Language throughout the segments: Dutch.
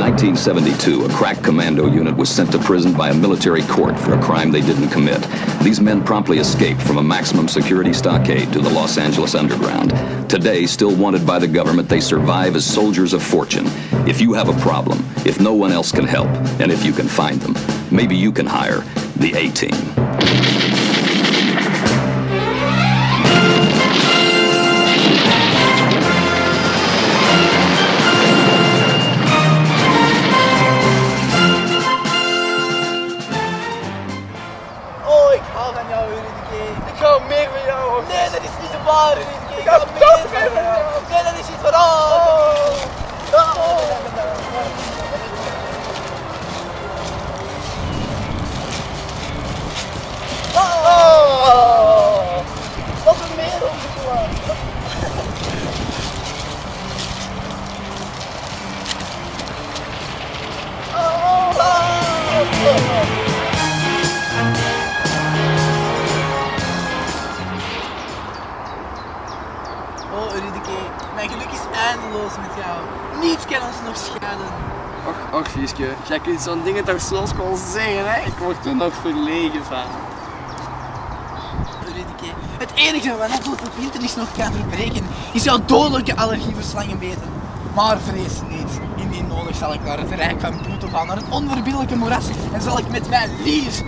1972, a crack commando unit was sent to prison by a military court for a crime they didn't commit. These men promptly escaped from a maximum security stockade to the Los Angeles underground. Today, still wanted by the government, they survive as soldiers of fortune. If you have a problem, if no one else can help, and if you can find them, maybe you can hire the A-Team. Ik hou meer van jou. Nee, dat is niet zo waar. Ik hou toch meer van jou. Nee, dat is niet waar. Wat een meer om te doen. Oh, Rudeke, mijn geluk is eindeloos met jou. Niets kan ons nog scheiden. Och, Fieske, jij kunt zo'n dingen toch soms gewoon zeggen, hè? Ik word er nog verlegen van. Rudeke, het enige wat Apple op internet nog kan verbreken, is jouw dodelijke allergie voor slangenbeten. Maar vrees niet, indien nodig zal ik naar het rijk van Pluto gaan, naar het onverbiddelijke moeras, en zal ik met mijn lier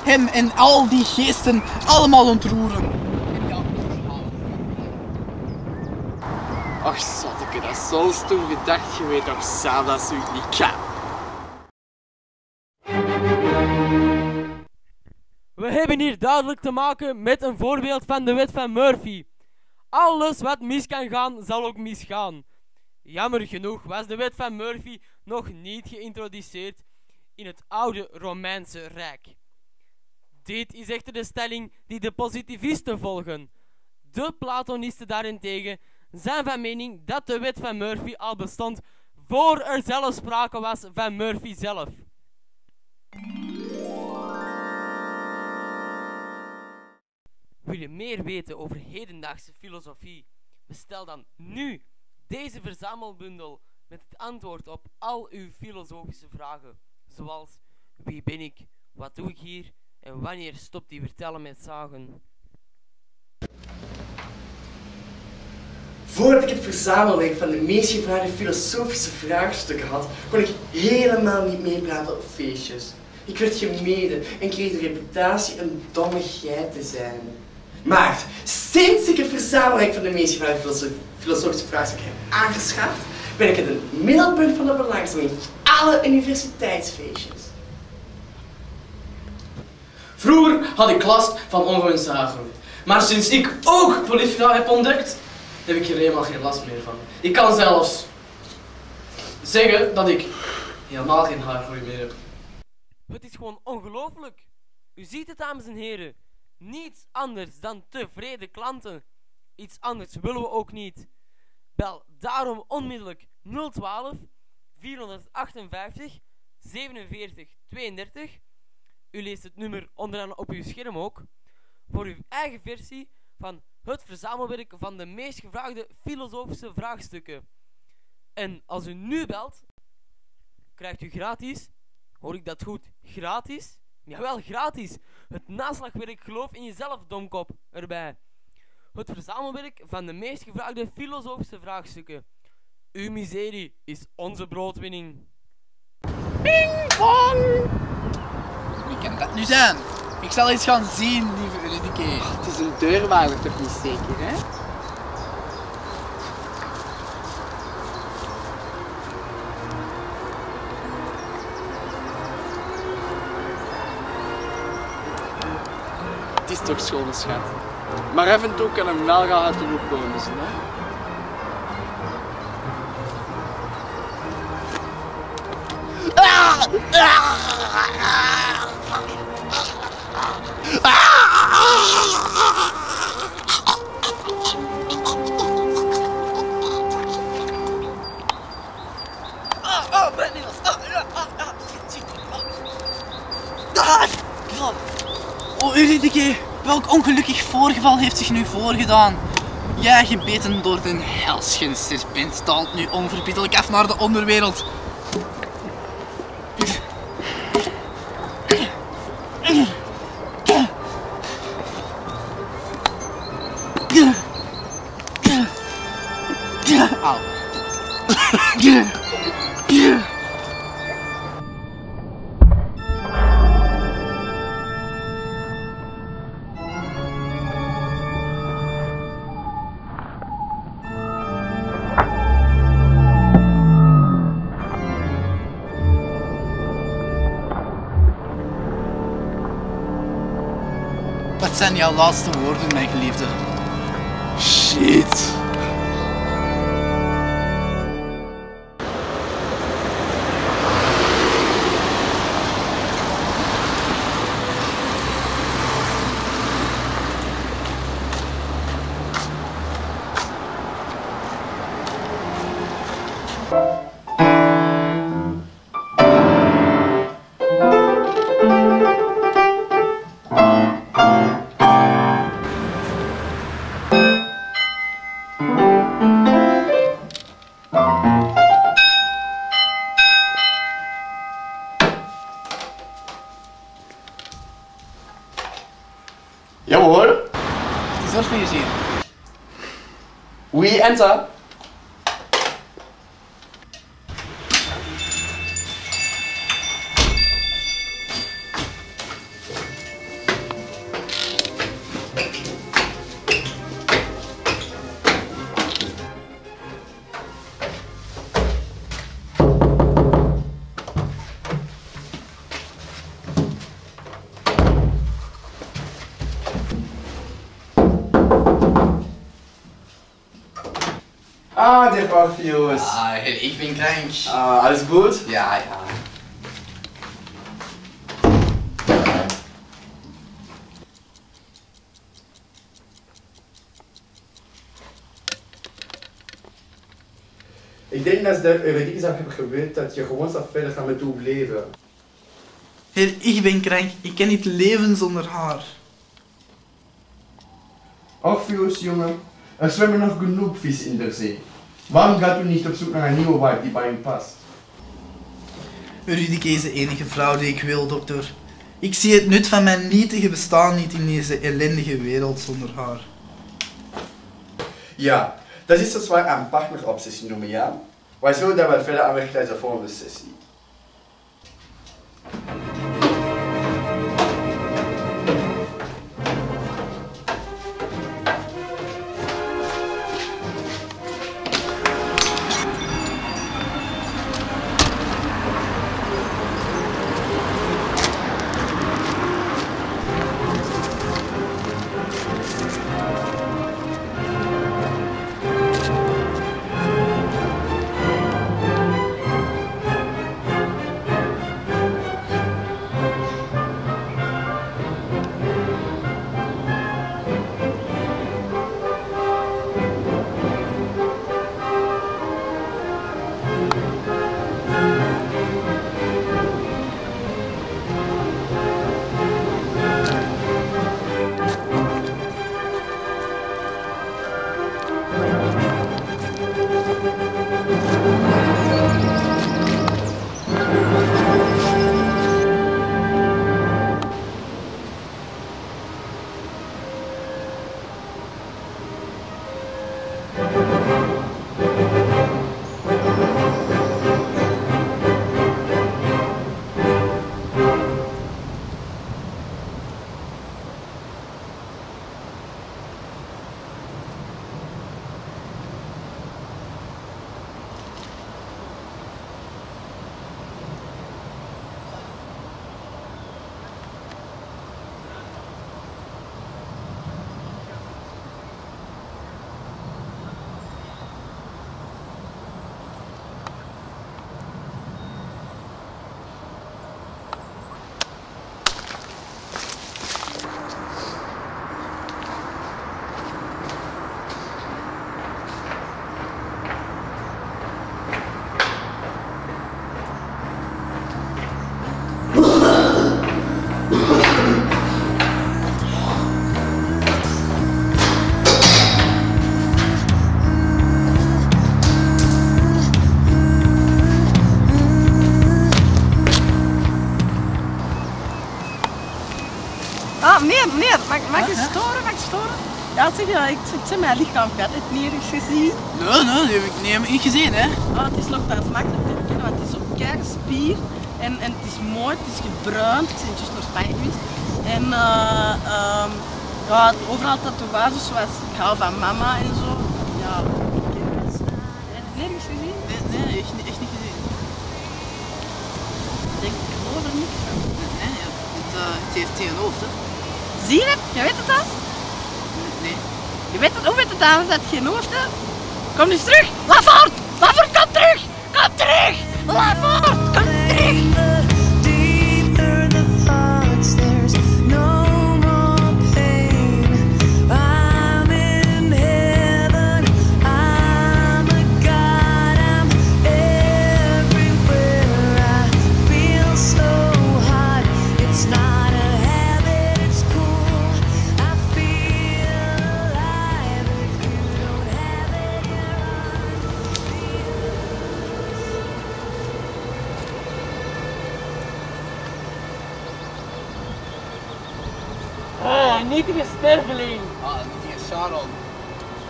hem en al die geesten allemaal ontroeren. Och, zotteke, dat is zo stom gedacht. Je weet toch zelf dat zoiets niet kan. We hebben hier duidelijk te maken met een voorbeeld van de wet van Murphy. Alles wat mis kan gaan, zal ook misgaan. Jammer genoeg was de wet van Murphy nog niet geïntroduceerd in het oude Romeinse Rijk. Dit is echter de stelling die de positivisten volgen. De Platonisten daarentegen zijn van mening dat de wet van Murphy al bestond voor er zelfs sprake was van Murphy zelf. Wil je meer weten over hedendaagse filosofie? Bestel dan nu deze verzamelbundel met het antwoord op al uw filosofische vragen. Zoals, wie ben ik, wat doe ik hier en wanneer stopt die vertellen met zagen? Voordat ik het verzamelwerk van de meest gevraagde filosofische vraagstukken had, kon ik helemaal niet meepraten op feestjes. Ik werd gemeden en kreeg de reputatie een domme geit te zijn. Maar sinds ik het verzamelwerk van de meest gevraagde filosofische vraagstukken heb aangeschaft, ben ik het middelpunt van de belangstelling in alle universiteitsfeestjes. Vroeger had ik last van ongewenste haargroei, maar sinds ik ook polyfena heb ontdekt, heb ik er helemaal geen last meer van. Ik kan zelfs zeggen dat ik helemaal geen haargroei meer heb. Het is gewoon ongelooflijk. U ziet het, dames en heren. Niets anders dan tevreden klanten. Iets anders willen we ook niet. Bel daarom onmiddellijk 012 458 47 32. U leest het nummer onderaan op uw scherm ook. Voor uw eigen versie van het verzamelwerk van de meest gevraagde filosofische vraagstukken. En als u nu belt, krijgt u gratis, hoor ik dat goed, gratis? Jawel, gratis, het naslagwerk Geloof in Jezelf, domkop, erbij. Het verzamelwerk van de meest gevraagde filosofische vraagstukken. Uw miserie is onze broodwinning. Ping pong! Wie kan dat nu zijn? Ik zal eens gaan zien, lieve Rudeke. Het is een deurwaarder toch niet zeker, hè? Het is toch schone schat. Maar af en toe kan hem wel gaan uit de hoek komen, hè? Oh, Rudeke, welk ongelukkig voorgeval heeft zich nu voorgedaan? Jij gebeten door de helsgen serpent daalt nu onverbiddelijk af naar de onderwereld. Wat zijn jouw laatste woorden, mijn geliefde? Shit. Jawohl. Zorg voor je zeer. We enter. Ah, der Orpheus. Ah, ich bin krank. Ah, alles gut? Ja, ja. Ik denk dat de Eurydice heeft gewild dat je gewoon zou verder gaan met uw leven. Heer, ik ben krank. Ik kan niet leven zonder haar. Orpheus, jongen, er zwemmen nog genoeg vis in de zee. Waarom gaat u niet op zoek naar een nieuwe wife die bij u past? Eurydice is de enige vrouw die ik wil, dokter. Ik zie het nut van mijn nietige bestaan niet in deze ellendige wereld zonder haar. Ja, dat is zoals wij een partnerobsessie noemen, ja? Wij zullen daar wel verder aan werken tijdens de volgende sessie. Ah, meneer, mag ik storen? Ja, zeg, ik zeg mijn lichaam vet het nergens gezien. Nee, die heb ik niet gezien, hè. Oh, het is nog dat smakelijk te herkennen, want het is op spier en het is mooi, het is gebruind, het is juist naar Spanje geweest. En ja, overal tatoeages zoals ik hou van mama en zo. Ja, heb je nergens gezien? Nee, echt niet gezien. Ik denk, ik geloof er niks van. Nee, het heeft geen hoofd, hè. Zie je het? Jij weet het dan? Nee. Je weet het, hoe weet het dan dat het geen hoofd heeft? Kom eens terug! Lafort! Lafort, kom terug! Kom terug! Lafort, kom terug! Deeper the thoughts, there's no more pain. I'm in heaven, I'm a god, I'm everywhere. I feel so hot, it's not a habit, it's cool. I feel alive if you don't have it, Nietige sterveling, Niet die Sharon.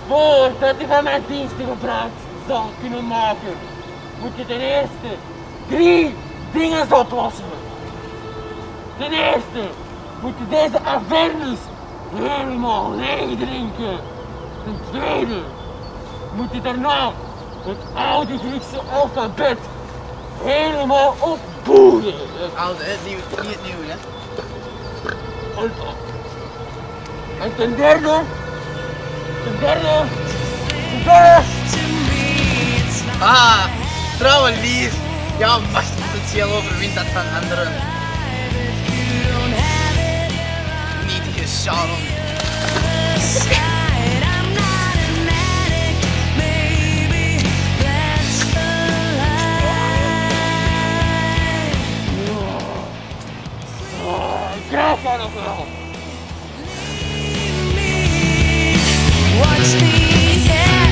voordat je van mijn diensten gebruik zal kunnen maken, moet je ten eerste 3 dingen oplossen. Ten eerste moet je deze Avernus helemaal leeg drinken. Ten tweede moet je daarna het oude Griekse alfabet helemaal opboeren. Oude, hè? Niet het nieuwe, hè. En ten derde, Trouwe lief. Ja, machtspotentieel overwint dat van anderen. Nietige Sharon. krijg jij nog wel. Watch me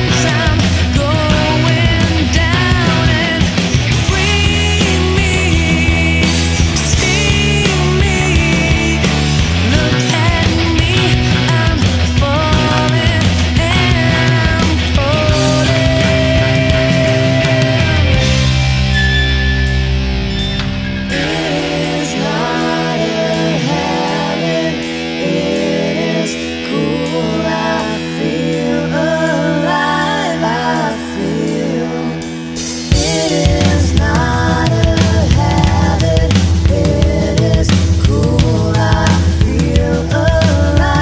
as I'm going down and free me, see me, look at me, I'm falling and I'm falling. It is not a habit, it is cool. I feel alive, I feel. It is not a habit, it is cool. I feel alive.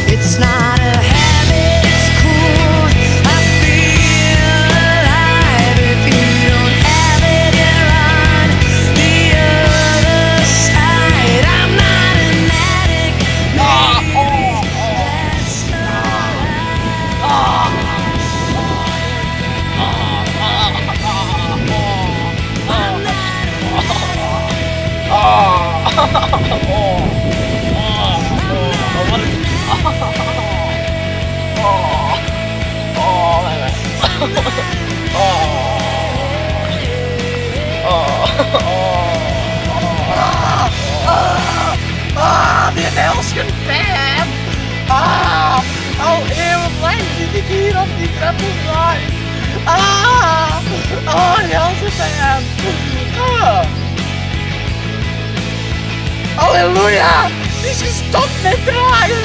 It's not a habit, it's cool. I feel alive. If you don't have it, you're on the other side. I'm not an addict, maybe that's Dit Helsgenpijn! Al eeuwenlang zit ik hier op die trappenzaai. Helsgenpijn! Halleluja! Het is gestopt met draaien!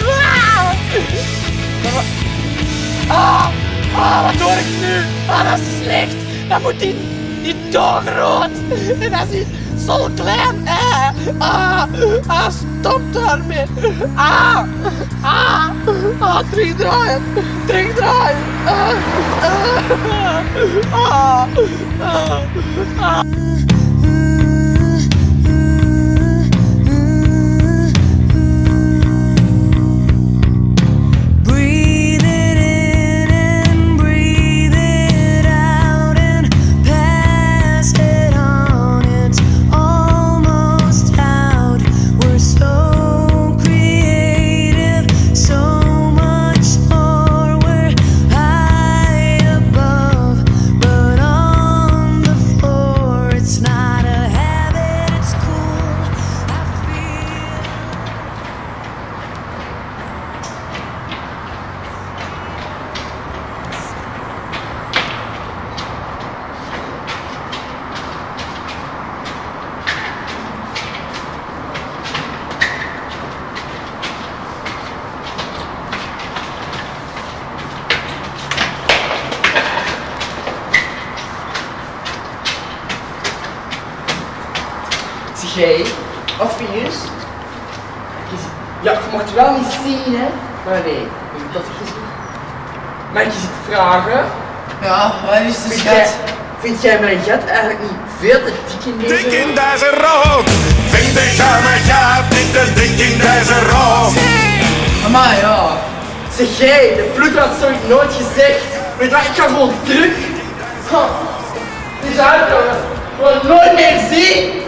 Wat doe ik nu? Dat is slecht! Dat moet die doorrood! En dat is zo klein! Stop daarmee! Terugdraaien! Terugdraaien! breathe it in and breathe it out and pass it on. It's almost out. We're so creative, so much more. We're high above, but on the floor it's not. Zie jij, wat vind je eens? Ja, je mag het wel niet zien, hè? Maar nee, je moet dat gezien. Mag ik je iets vragen? Ja, waar is de schat? Vind jij mijn gat eigenlijk niet veel te dik in deze? Dik in deze rook. Vind ik mijn gat niet te dik in deze rook. Maar ja. Zeg jij, de ploeg had zoiets nooit gezegd. Weet je wat, ik ga gewoon terug. Het is uit, jongen. Gewoon nooit meer zien.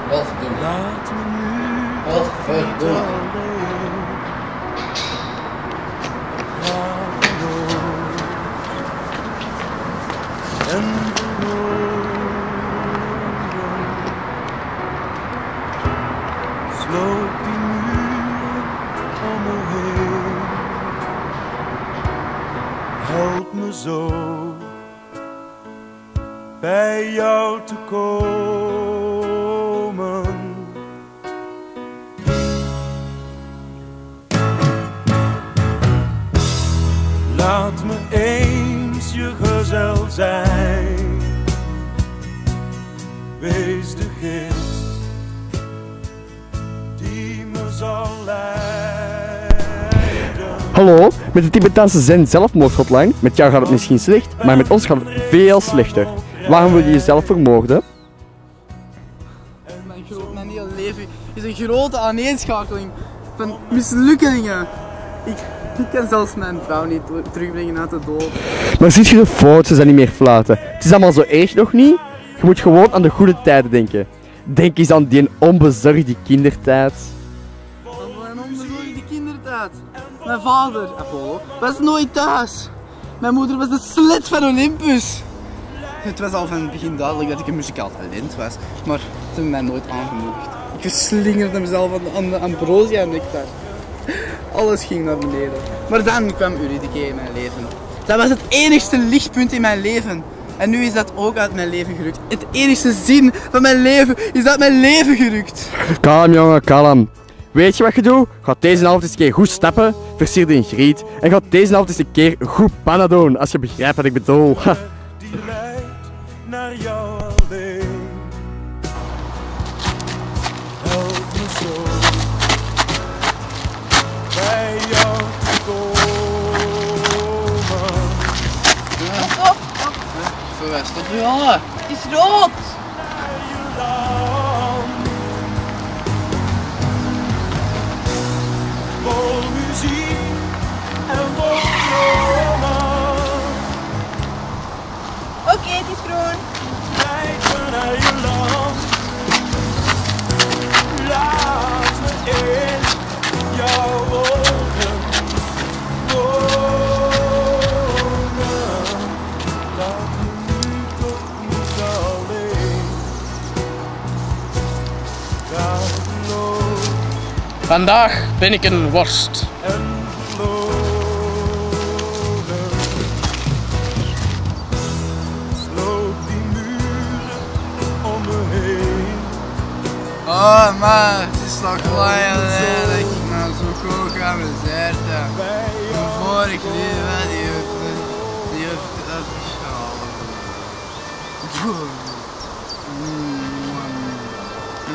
Wat verdomme. Wat verdomme. Sloop die muren om me heen. Help me zo bij jou te komen. Laat me eens je gezel zijn. Wees de gids die me zal leiden. Hallo, met de Tibetaanse Zen zelfmoordhotline. Met jou gaat het misschien slecht, maar met ons gaat het veel slechter. Waarom wil je jezelf vermoorden? Mijn hele leven is een grote aaneenschakeling van mislukkingen. Ik kan zelfs mijn vrouw niet terugbrengen uit de dood. Maar ziet je de foto's en niet meer fluiten? Het is allemaal zo erg nog niet? Je moet gewoon aan de goede tijden denken. Denk eens aan die onbezorgde kindertijd. Mijn onbezorgde kindertijd. Mijn vader, Apollo, was nooit thuis. Mijn moeder was de slet van Olympus. Het was al van het begin duidelijk dat ik een muzikaal talent was, maar ze hebben mij nooit aangemoedigd. Ik verslingerde mezelf aan de ambrosia-nectar. Alles ging naar beneden. Maar dan kwam Eurydice in mijn leven. Dat was het enigste lichtpunt in mijn leven. En nu is dat ook uit mijn leven gerukt. Het enigste zin van mijn leven is uit mijn leven gerukt. Kalm jongen, kalm. Weet je wat je doet? Ga deze avond eens een keer goed stappen, versier in griet. En ga deze avond eens een keer goed pannen doen, als je begrijpt wat ik bedoel. Die leidt naar jou alleen. Help me zo bij jou te komen. Stop! Zo, stop nu al. Het is rood! Vol muziek en vol dromen. Oké, het is groen. Leid me naar je land. Laat me in jouw wonen wonen. Laat me nu toch niet alleen. Ga verloren Vandaag ben ik een worst. en verloren. Sloop die muren om me heen. Oh, maar het is toch lang geleden dat ik nou zo goed ga bezerten. Voor ik lief had, die heeft dat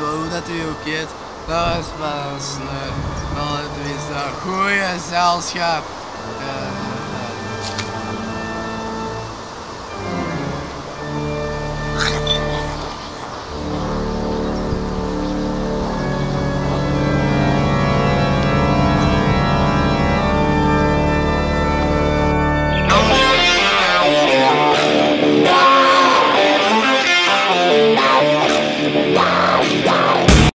hoe dat u ook heet, dat was pas leuk. Dat is dat goede gezelschap.